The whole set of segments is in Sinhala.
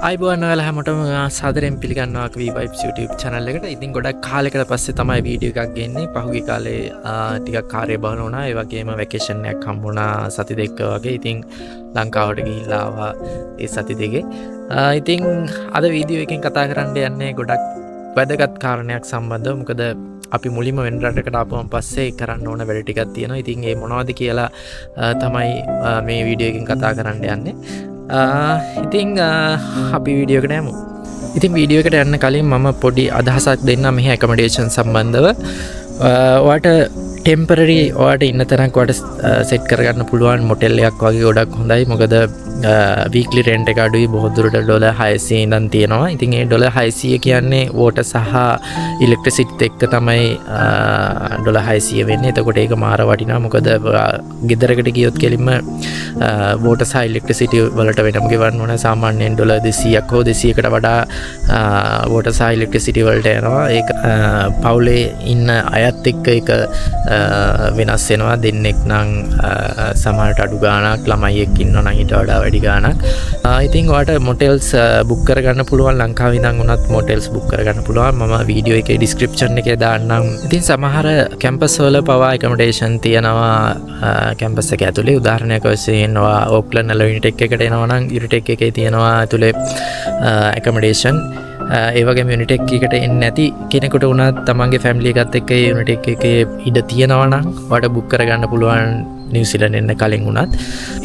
අයිබෝන්න ඔයාලා හැමෝටම සාදරයෙන් පිළිගන්නවා V Vibes YouTube channel එකට. ඉතින් ගොඩක් කාලයකට පස්සේ තමයි වීඩියෝ එකක් ගෙන්නේ. පහුගිය කාලේ ටිකක් කාර්යබහුල වුණා. ඒ වගේම වැකේෂන් එකක් හම්බුණා සති දෙකක වගේ. ඉතින් ලංකාවට ගිහිල්ලා ආවා ඒ සති දෙකේ. ඉතින් අද වීඩියෝ එකෙන් කතා කරන්න යන්නේ ගොඩක් වැදගත් කාරණයක් සම්බන්ධව. මොකද අපි මුලින්ම වෙන රටකට ආපුවම පස්සේ කරන්න ඕන වැඩ ටිකක් තියෙනවා. ඉතින් ඒ මොනවද කියලා තමයි මේ වීඩියෝ එකෙන් කතා කරන්න යන්නේ. ඉතිං අපි වීඩියෝකට යමු. ඉතින් වීඩියෝ එකට යන්න කලින් මම පොඩි අදහසක් දෙන්න මෙහි ඇකමඩේෂන් සම්බන්ධව. ඔයාට ටෙම්පරරි ඔයාට ඉන්න තැනක් වට සෙට් කරගන්න පුළුවන් මොටෙල් එකක් වගේ ගොඩක් හොඳයි. මොකද වීක්ලි රෙන්ට් එක අඩුයි, බොහෝ දුරට $600 ඉඳන් තියෙනවා. ඉතින් ඒ $600 කියන්නේ වෝටර් සහ ඉලෙක්ට්‍රිසිටිත් එක්ක තමයි $600 වෙන්නේ. එතකොට ඒක මාර වටිනවා. මොකද ගෙදරකට ගියොත් කෙලින්ම වෝටර් සහ ඉලෙක්ට්‍රිසිටි වලට වෙනම ගෙවන්න ඕන. සාමාන්‍යයෙන් $200ක් හෝ 200කට වඩා වෝටර් සහ ඉලෙක්ට්‍රිසිටි වලට යනවා. ඒක පවුලේ ඉන්න අයත් එක්ක ඒක වෙනස් වෙනවා. දෙන්නෙක් නම් සමහරට අඩු ගාණක්, ළමයි එක්ක ඉන්නවා නම් ඊට වඩා වැඩි ගාණක්. ඉතින් ඔයාලට මොටෙල්ස් බුක් කරගන්න පුළුවන්. ලංකාවේ ඉඳන් උනත් මොටෙල්ස් බුක් කරගන්න පුළුවන්. මම වීඩියෝ එකේ ඩිස්ක්‍රිප්ෂන් එකේ දාන්නම්. ඉතින් සමහර කැම්පස් වල පවා ඇකමඩේෂන් තියෙනවා කැම්පස් එක ඇතුලේ. උදාහරණයක් වශයෙන් ඔයා ඕක්ලන්ඩ් වල යුනිටෙක් එකට එනවා නම් යුනිටෙක් එකේ තියෙනවා ඇතුලේ ඇකමඩේෂන්. ඒ වගේම යුනිටෙක් එකට එන්නේ නැති කෙනෙකුට උනත් තමන්ගේ ෆැමිලි එකත් එක්ක යුනිටෙක් එකේ ඉඩ තියෙනවා නම් ඔයාලට බුක් කරගන්න පුළුවන් නිව්සීලන්ඩ් එන්න කලින් උනත්.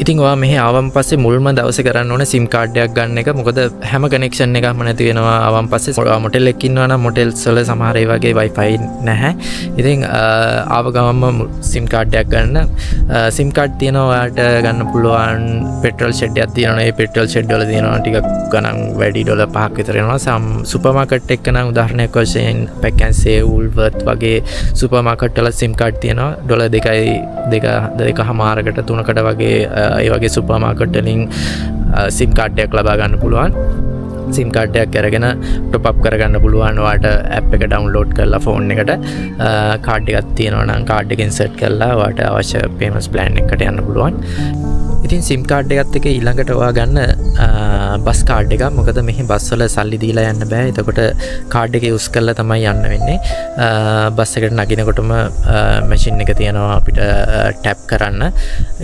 ඉතින් ඔයා මෙහි ආවම පස්සේ මුල්ම දවසේ කරන්න ඕනේ SIM කාඩ් එකක් ගන්න එක. මොකද හැම කනෙක්ෂන් එකක්ම නැති වෙනවා ආවම පස්සේ. ඔයා මොටෙල් එකක ඉන්නවා නම් මොටෙල්ස් වල සමහර ඒ වගේ Wi-Fi නැහැ. ඉතින් ආව ගමන්ම SIM කාඩ් එකක් ගන්න. SIM කාඩ් තියෙනවා ඔයාට ගන්න පුළුවන්. පෙට්‍රල් ෂෙඩ් එකක් තියෙනවා. ඒ පෙට්‍රල් ෂෙඩ් වල තියෙනවා ටිකක් ගණන් වැඩි $5ක් විතර එනවා. සුපර් මාකට් එක නම් උදාහරණයක් වශයෙන් Pack and Save, Woolworth වගේ සුපර් මාකට් වල SIM කාඩ් තියෙනවා. $2.5කට 3කට වගේ ඒ වගේ සුපර් මාකට් වලින් SIM කාඩ් එකක් ලබා ගන්න පුළුවන්. SIM කාඩ් එකක් අරගෙන টොප් අප් කරගන්න පුළුවන්. ඔයාට ඇප් එක ඩවුන්ලෝඩ් කරලා ෆෝන් එකට කාඩ් එකක් තියෙනවා නම් කාඩ් එක ඉන්සර්ට් කරලා ඔයාට අවශ්‍ය පේමන්ට්ස් ප්ලෑන් එකකට යන්න පුළුවන්. ඉතින් SIM කාඩ් එකත් එක්ක ඊළඟට ඔයා ගන්න බස් කාඩ් එකක්. මොකද මෙහි බස් වල සල්ලි දීලා යන්න බෑ. එතකොට කාඩ් එක යූස් කරලා තමයි යන්න වෙන්නේ. බස් එකට නගිනකොටම මැෂින් එක තියෙනවා අපිට ටැප් කරන්න.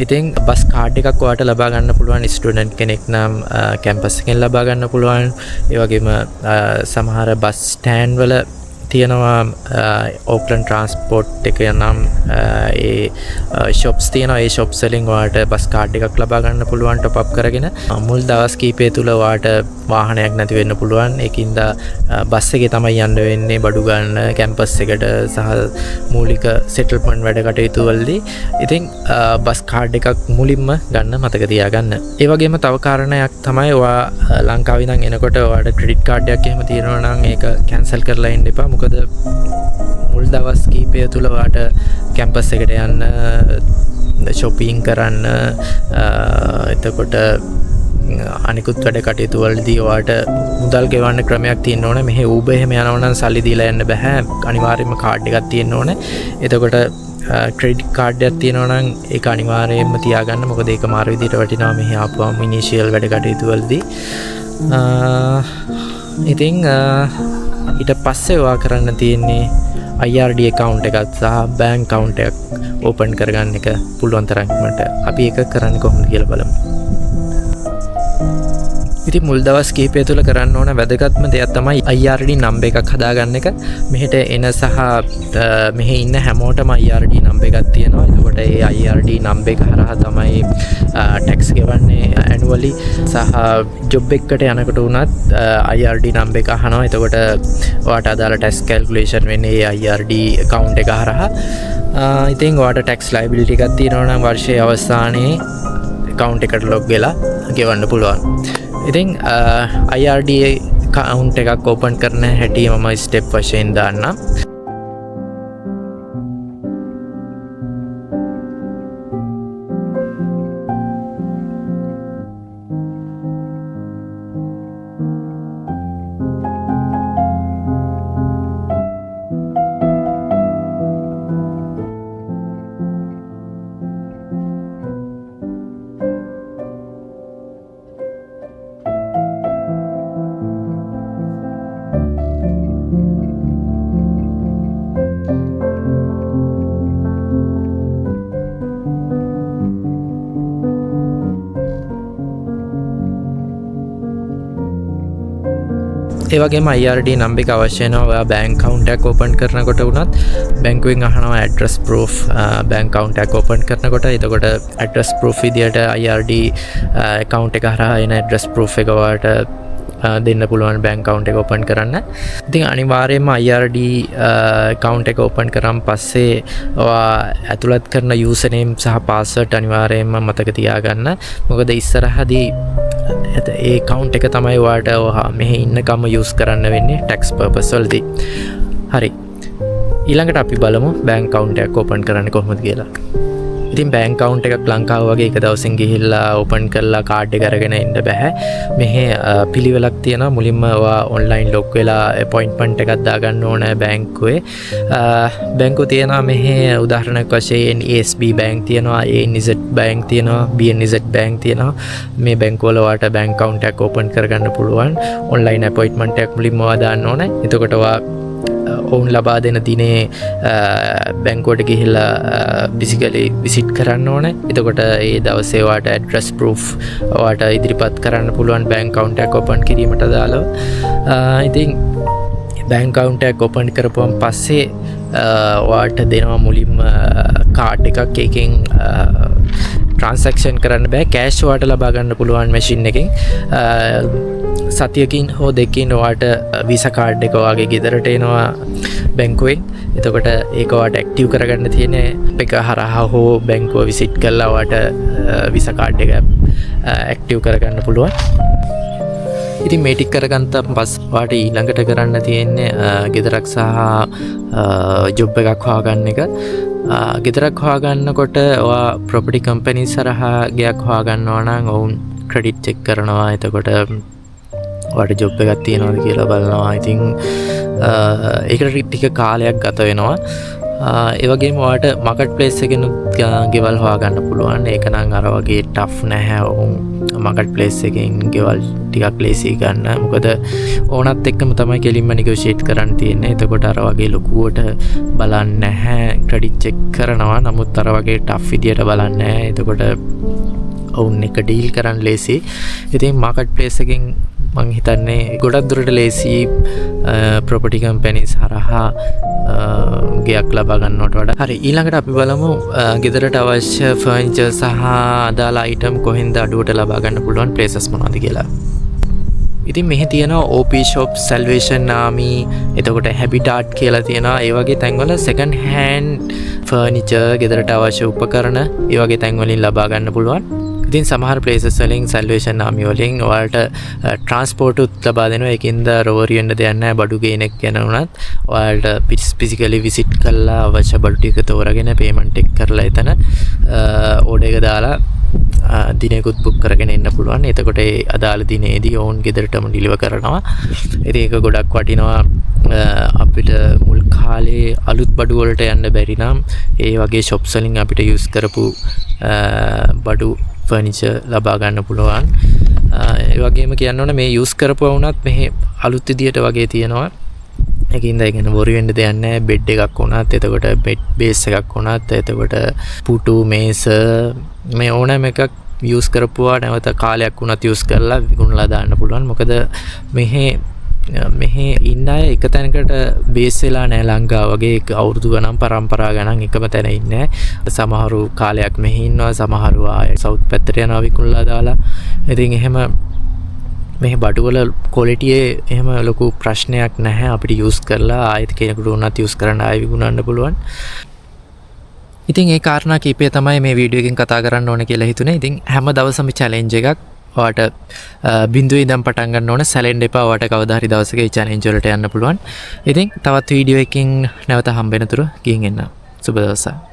ඉතින් බස් කාඩ් එකක් ඔයාට ලබා ගන්න පුළුවන්. ස්ටුඩන්ට් කෙනෙක් නම් කැම්පස් එකෙන් ලබා ගන්න පුළුවන්. ඒ වගේම සමහර බස් ස්ටෑන්ඩ් වල තියෙනවා ඕක්ලන්ඩ් ට්‍රාන්ස්පෝර්ට් එක නම් ඒ ෂොප්ස් තියෙනවා. ඒ ෂොප්ස් වලින් ඔයාට බස් කාඩ් එකක් ලබා ගන්න පුළුවන් টොප් අප් කරගෙන. මුල් දවස් කීපය තුල ඔයාට වාහනයක් නැති වෙන්න පුළුවන්. ඒකින්ද බස් එකේ තමයි යන්න වෙන්නේ බඩු ගන්න කැම්පස් එකට සහ මූලික සෙටල්මන්ට් වැඩ කටයුතු වලදී. ඉතින් බස් කාඩ් එකක් මුලින්ම ගන්න මතක තියාගන්න. ඒ වගේම තව කාරණයක් තමයි ඔයා ලංකාවේ ඉඳන් එනකොට ඔයාට ක්‍රෙඩිට් කාඩ් එකක් එහෙම තියෙනවා නම් ඒක කැන්සල් කරලා ඉන්න එපා. මොකද මුල් දවස් කීපය තුල ඔයාට කැම්පස් එකට යන්න, shopping කරන්න, එතකොට අනිකුත් වැඩ කටයුතු වලදී ඔයාට මුදල් ගෙවන්න ක්‍රමයක් තියෙන්න ඕනේ. මෙහි Uber එහෙම යනවා නම් සල්ලි දීලා යන්න බෑ. අනිවාර්යයෙන්ම කාඩ් එකක් තියෙන්න ඕනේ. එතකොට ක්‍රෙඩිට් කාඩ් එකක් තියෙනවා නම් ඒක අනිවාර්යයෙන්ම තියාගන්න. මොකද ඒක මාර විදියට වටිනවා මෙහි ආපුවම ඉනිෂියල් වැඩ කටයුතු වලදී. ඉතින් ඊට පස්සේ ඔයා කරන්න තියෙන්නේ IRD account එකක් සහ bank account එකක් open කරගන්න එක පුළුවන් තරමට. අපි ඒක කරන්නේ කොහොමද කියලා බලමු. ඉතින් මුල් දවස් කිහිපය තුළ කරන්න ඕන වැදගත්ම දෙයක් තමයි IRD නම්බර් එකක් හදාගන්න එක. මෙහෙට එන සහ මෙහි ඉන්න හැමෝටම IRD නම්බර් එකක් තියෙනවා. එතකොට ඒ IRD නම්බර් එක හරහා තමයි ටැක්ස් ගෙවන්නේ ඇනුවලි. සහ ජොබ් එකකට යනකොට උනත් IRD නම්බර් එක අහනවා. එතකොට ඔයාට අදාළ ටැක්ස් කැල්කියුලේෂන් වෙන්නේ ඒ IRD account එක හරහා. ඉතින් ඔයාට ටැක්ස් ලයබිලිටි එකක් තියෙනවා නම් වර්ෂයේ අවසානයේ account එකට log වෙලා ගෙවන්න පුළුවන්. ඉතින් IRD account එකක් open කරන හැටි මම step වශයෙන් දාන්නම්. ඒවගේම IRD නම්බ එක අවශ්‍යනවා. ඔයා බැංක් account එකක් ඕපන් කරනකොට වුණත් බැංකුවෙන් අහනවා ඇඩ්‍රස් ප්‍රූෆ් බැංක් account එකක් ඕපන් කරනකොට. එතකොට ඇඩ්‍රස් ප්‍රූෆ් විදියට IRD account එක හරහා එන ඇඩ්‍රස් ප්‍රූෆ් එක ඔයාට දෙන්න පුළුවන් බැංක් account එක ඕපන් කරන්න. ඉතින් අනිවාර්යයෙන්ම IRD account එක ඕපන් කරාන් පස්සේ ඔයා ඇතුළත් කරන username සහ password අනිවාර්යයෙන්ම මතක තියාගන්න. මොකද ඉස්සරහදී ඒ account එක තමයි ඔයාට මෙහි ඉන්නකම use කරන්න වෙන්නේ tax purpose වලදී. හරි. ඊළඟට අපි බලමු බැංක් account එකක් ඕපන් කරන්න කොහොමද කියලා. ඉතින් බැංක් account එකක් ලංකාව වගේ එක දවසින් ගිහිල්ලා ඕපන් කරලා කාඩ් එක අරගෙන ඉන්න බෑ. මෙහි පිළිවෙලක් තියෙනවා. මුලින්ම ඔයා ඔන්ලයින් ලොග් වෙලා අපොයින්ට්මන්ට් එකක් දාගන්න ඕන බැංකුවේ. බැංකුව තියෙනවා මෙහි උදාහරණයක් වශයෙන් ASB බැංක් තියෙනවා, ANZ බැංක් තියෙනවා, BNZ බැංක් තියෙනවා. මේ බැංකුවල ඔයාට බැංක් account එකක් ඕපන් කරගන්න පුළුවන්. ඔන්ලයින් අපොයින්ට්මන්ට් එකක් මුලින්ම ඔයා දාන්න ඕනේ. එතකොට ඔයා ඔවුන් ලබා දෙන දිනේ බැංකුවට ගිහිල්ලා ෆිසිකලි විසිට් කරන්න ඕනේ. එතකොට ඒ දවසේ ඔයාට ඇඩ්‍රස් ප්‍රූෆ් ඔයාට ඉදිරිපත් කරන්න පුළුවන් බැංක් account එකක් ඕපන් කිරීමට අදාළව. ඉතින් බැංක් account එකක් ඕපන් කරපුවම පස්සේ ඔයාට දෙනවා මුලින්ම කාඩ් එකක්. එකෙන් ට්‍රාන්සැක්ෂන් කරන්න බෑ. කෑෂ් ඔයාට ලබා ගන්න පුළුවන් මැෂින් එකෙන්. සතියකින් හෝ දෙකින් ඔයාට වීසා කාඩ් එක ඔයාගේ ගෙදරට එනවා බැංකුවෙන්. එතකොට ඒක ඔයාට ඇක්ටිව් කරගන්න තියෙන එක හරහා හෝ බැංකුව විසිට් කරලා ඔයාට වීසා කාඩ් එක ඇක්ටිව් කරගන්න පුළුවන්. ඉතින් මේ ටික කරගන්නත් පස්සේ ඔයාට ඊළඟට කරන්න තියෙන්නේ ගෙදරක් සහ ජොබ් එකක් හොයාගන්න එක. ගෙදරක් හොයාගන්නකොට ඔයා ප්‍රොපර්ටි කම්පැනිස් හරහා ගෙයක් හොයාගන්නවා නම් ඔවුන් ක්‍රෙඩිට් චෙක් කරනවා. එතකොට ඔයාට ජොබ් එකක් තියෙනවද කියලා බලනවා. ඉතින් ඒකට ටික කාලයක් ගත වෙනවා. ඒ වගේම ඔයාට මාකට් ප්ලේස් එකෙන් ගෙවල් හොයාගන්න පුළුවන්. ඒක නම් අර වගේ ටෆ් නැහැ. ඔවුන් මාකට් ප්ලේස් එකෙන් ගෙවල් ටිකක් ලේසි ගන්න. මොකද ඕනත් එක්කම තමයි කෙලින්ම නිගොෂিয়েට් කරන්න තියෙන්නේ. එතකොට අර වගේ ලොකුවට බලන්නේ නැහැ. ක්‍රෙඩිට් චෙක් කරනවා. නමුත් අර වගේ ටෆ් විදියට බලන්නේ නැහැ. එතකොට ඔවුන් එක ඩීල් කරන්න ලේසි. ඉතින් මාකට් ප්ලේස් එකෙන් මං හිතන්නේ ගොඩක් දුරට ලේසි ප්‍රොපර්ටි කම්පැනිස් හරහා ගෙයක් ලබා ගන්නවට වඩා. හරි, ඊළඟට අපි බලමු ගෙදරට අවශ්‍ය ෆර්නිචර් සහ අදාළ අයිටම් කොහෙන්ද අඩුවට ලබා ගන්න පුළුවන් ප්ලේසස් මොනවද කියලා. ඉතින් මෙහි තියෙනවා OP shop, Salvation Army, එතකොට Habitat කියලා තියෙනවා. ඒ වගේ තැන්වල second hand furniture, ගෙදරට අවශ්‍ය උපකරණ ඒ වගේ තැන්වලින් ලබා ගන්න පුළුවන්. ඉතින් සමහර ප්ලේසස් වලින් Salvation Army වලින් ඔයාලට ට්‍රාන්ස්පෝර්ට් උත් ලබා දෙනවා. ඒකින්ද රෝවරි වෙන්න දෙයක් නැහැ. බඩු ගේනෙක් ගැන උනත් ඔයාලට ෆිසිකලි විසිට් කරලා අවශ්‍ය බඩු ටික තෝරගෙන පේමන්ට් එක කරලා එතන ඕඩර් එක දාලා දිනයකුත් බුක් කරගෙන එන්න පුළුවන්. එතකොට ඒ අදාළ දිනේදී ඔවුන් ගෙදරටම ඩිලිවර් කරනවා. ඉතින් ඒක ගොඩක් වටිනවා. අපිට මුල් කාලේ අලුත් බඩු වලට යන්න බැරි නම් ඒ වගේ shops වලින් අපිට use කරපු බඩු ෆර්නිචර් ලබා ගන්න පුළුවන්. ඒ වගේම කියන්න ඕනේ මේ use කරපුවා වුණත් මෙහි අලුත් විදියට වගේ තියෙනවා. ඒකින්ද ඒ කියන්නේ වොරි වෙන්න දෙයක් නැහැ. බෙඩ් එකක් වුණත්, එතකොට බෙඩ් බේස් එකක් වුණත්, එතකොට පුටු මේස මේ ඕනෑම එකක් use කරපුවා නැවත කාලයක් වුණත් use කරලා විකුණලා දාන්න පුළුවන්. මොකද මෙහි ඉන්න අය එක තැනකට බේස් වෙලා නැහැ. ලංකාව වගේ අවුරුදු ගණන් පරම්පරා ගණන් එකම තැන ඉන්නේ. සමහරු කාලයක් මෙහි ඉන්නවා, සමහරු ආයෙ සවුත් පැත්තට යනවා විකුණලා දාලා. ඉතින් එහෙම මේ බඩුවල ක්වොලිටියේ එහෙම ලොකු ප්‍රශ්නයක් නැහැ. අපිට use කරලා ආයෙත් කෙනෙකුට උනත් use කරන්න ආයෙ විකුණන්න පුළුවන්. ඉතින් ඒ කාරණා කීපය තමයි මේ වීඩියෝ එකෙන් කතා කරන්න ඕනේ කියලා හිතුනේ. ඉතින් හැම දවසම චැලෙන්ජ් එකක්. ඔයාට බිඳුවේ ඉඳන් පටන් ගන්න ඕන. සැලෙන්න එපා. ඔයාට කවදා හරි දවසක මේ චැලෙන්ජ් වලට යන්න පුළුවන්. ඉතින් තවත් වීඩියෝ එකකින් නැවත හම්බ වෙනතුරු ගිහින් එන්න. සුබ දවසක්.